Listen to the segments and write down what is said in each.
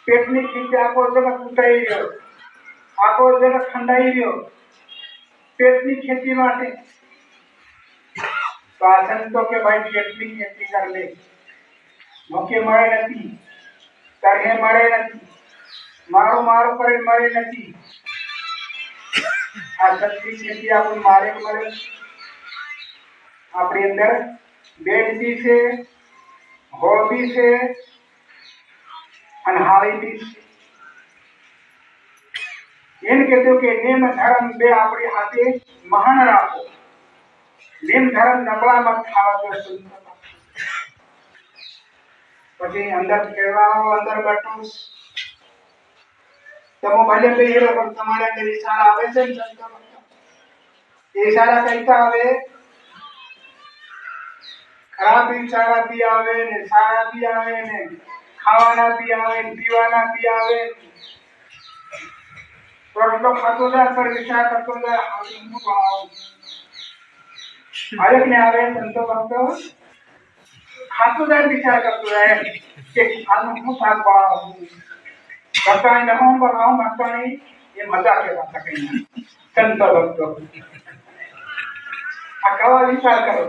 पेटनी खींचे आखो जगह तूटाई रह्यो, आखो जगह ठंडाई रह्यो, पेटनी खेती माटे तो आ संतो के भाई पेटनी खेती कर ले, मोके मळे नथी, तरहे मळे नथी, मारो मारो करे मळे नथी। आ सच्ची खेती आपन मारे मळे अपने अंदर बेटी से होबी से अनहारी भी एम कहते कि नेम धर्म बे अपने हाथे महान राखो, नेम धर्म नबळा मत खावा दो। પછી અંદર કહેવાનો અંદર બેઠો તમો ભલે બે હીરો પણ તમારા અંદર ઈશારા આવે છે ને સંતો ઈશારા કઈતા આવે ખરાબ ઈશારા भी આવે ને સારા भी આવે ને ખાવાના भी આવે ને પીવાના भी આવે તો ખાતો જાય પર વિચાર કરતો જાય હું બનાવું હરેક ને આવે સંતો ભક્તો ખાતો જાય વિચાર કરતો જાય કે આનું હું શાક બનાવું बताएं न हम बनाऊं बताएं ये मजा के बात कहीं संतो भक्तो अकवा विचार करो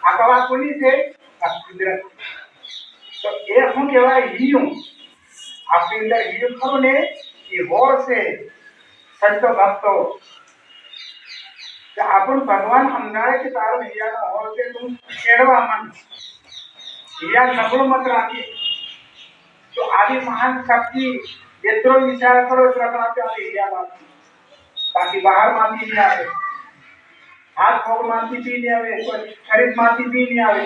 अकवा कोनी से कुदरत तो ये हम केवा हियो आपके अंदर हियो खरो ने ये होर से संतो भक्तो तो अपन भगवान समझाए कि तारो हिया नो होर से तुम केड़वा मन हिया नबळो मत राखी तो आदि महान शक्ति જેટલો વિચાર કરો એટલો આપણે હિયા માંથી બાકી બહાર માંથી નહીં આવે હાથ પગ માંથી બી નહીં આવે શરીર માંથી બી નહીં આવે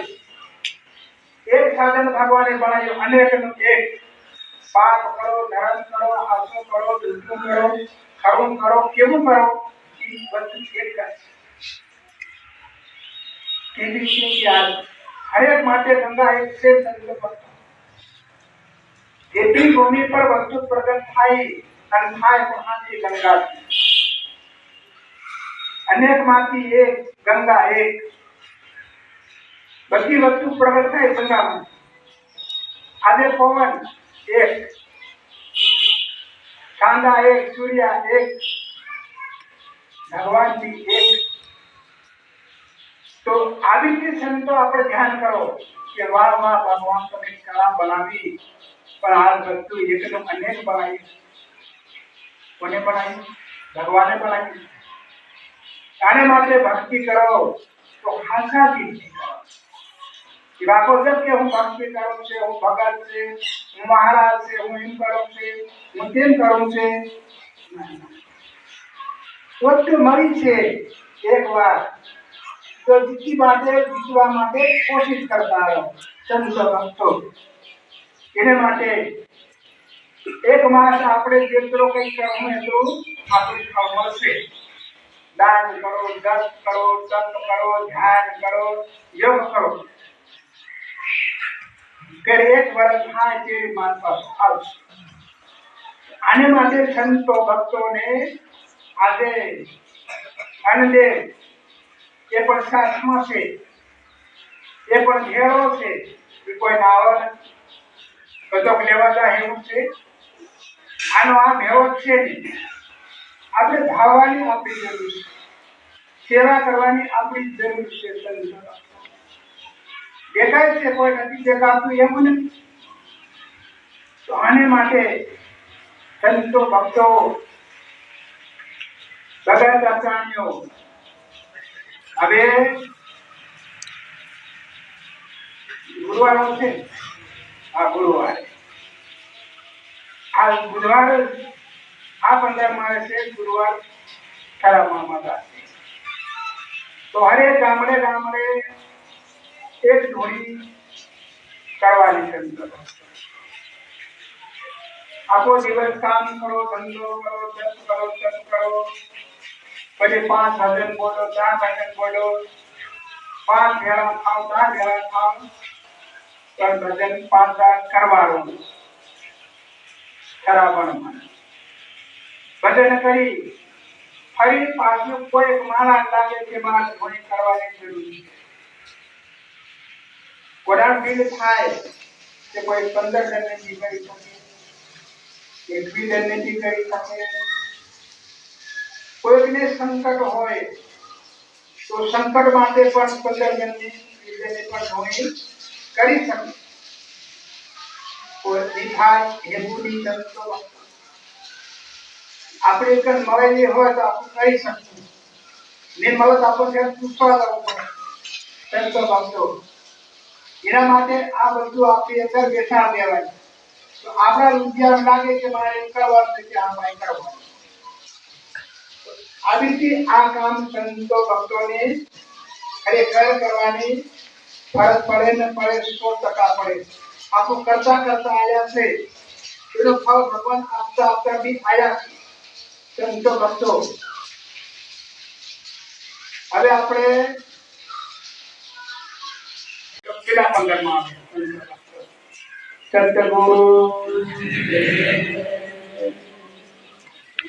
એક સાધન ભગવાને બનાવ્યું અનેકનું એક પાપ કરો ધર્મ કરો આસો કરો દુષ્કર્મ કરો ખરું કરો કેવું કરો એ બધું એક કેવી છે હરેક માટે ગંગા એક છે સંકલ્પ જેથી ભૂમિ પર વસ્તુ પ્રગટ થાય અને થાય મહાની ગંગા અનેક માંથી એક ગંગા એક બધી વસ્તુ પ્રગટ થાય ગંગામાં આજે પવન એક ચાંદા એક સૂર્ય એક ભગવાન भी एक तो આવી રીતે સંતો આપણે ધ્યાન કરો કે વાહ વાહ ભગવાન તમે કળા બનાવી पर आज वस्तु एक तो अनेक बनाई कोने बनाई भगवान ने बनाई आने मात्र भक्ति करो तो खासा की कि बाको जब के हूँ भक्ति करूँ से हूँ भगत से हूँ महाराज से हूँ इन करूँ से हूँ तेन करूँ से वस्तु मरी से एक बार तो जितनी बातें जीतवा माटे कोशिश करता है संतो भक्तों એને માટે એક માસ આપણે જેટલો કંઈ કરવું એટલું આપણું ફળ મળશે. દાન કરો, દસ કરો, તપ કરો, ધ્યાન કરો, યોગ કરો, ત્યારે એક વર્ષ થાય તેવી માનવા આવશે. આને માટે સંતો ભક્તોને આજે અનદે એ પણ સાથમાં છે, એ પણ ઘેરો છે, કોઈ નાવ કદોક લેવા જાય એવું છે. આનો આ ભેવો છે નહીં. આપણે ધાવવાની આપણી જરૂર છે, સેવા કરવાની આપણી જરૂર છે. દેખાય છે કોઈ નથી દેખાતું એવું નથી. તો આને માટે સંતો ભક્તો બધા પ્રાણીઓ હવે ગુરુવાર આવશે. આ ગુરુવાર આ બુધવાર આ 15 છે ગુરુવાર ખરામાં માતા. તો હરેક ગામડે ગામડે એક ધોણી કરવાની છે. આખો દિવસ કામ કરો, ધંધો કરો, દસ કરો, તપ કરો, પછી 5 ભજન બોલો, 4 ભજન બોલો, 5 ભેળા ખાઓ, 10 ભેળા ખાઓ, પણ ભજન 5 કરવાનું ખરાબણ ભજન કરી ફરી પાછું કોઈ માણસ લાગે કે મારે ધોણી કરવાની જરૂર છે. કોઈના બિલ થાય કે કોઈ 15 જણની કરી શકે, 21 જણની કરી શકે. કોઈને સંકટ હોય તો સંકટ માટે પણ 15 જણની 20 જણની પણ ધોણી કરી શકે. કોઈ થાય હેતુની સંતો આપણે એક મળેલી હોય તો આપણે કરી શકીએ. ને મળે તો આપણે પૂછવા જવું પડે સંતો ભક્તો. એના માટે આ બધું આપણી અંદર બેસાડ દેવાય. તો આપણા રૂપિયા લાગે કે મારે કરવાનું છે કે આ ભાઈ કરવાનું. આવી રીતે આ કામ સંતો ભક્તોને ખરેખર કરવાની ફરજ પડે ને પડે 100% પડે. આપણું કરતા કરતા આયા છે એનો ફળ ભગવાન આપતા આપતા બી આયા છે સંતો ભક્તો. હવે આપણે પેલા 15 માં સતગુરુ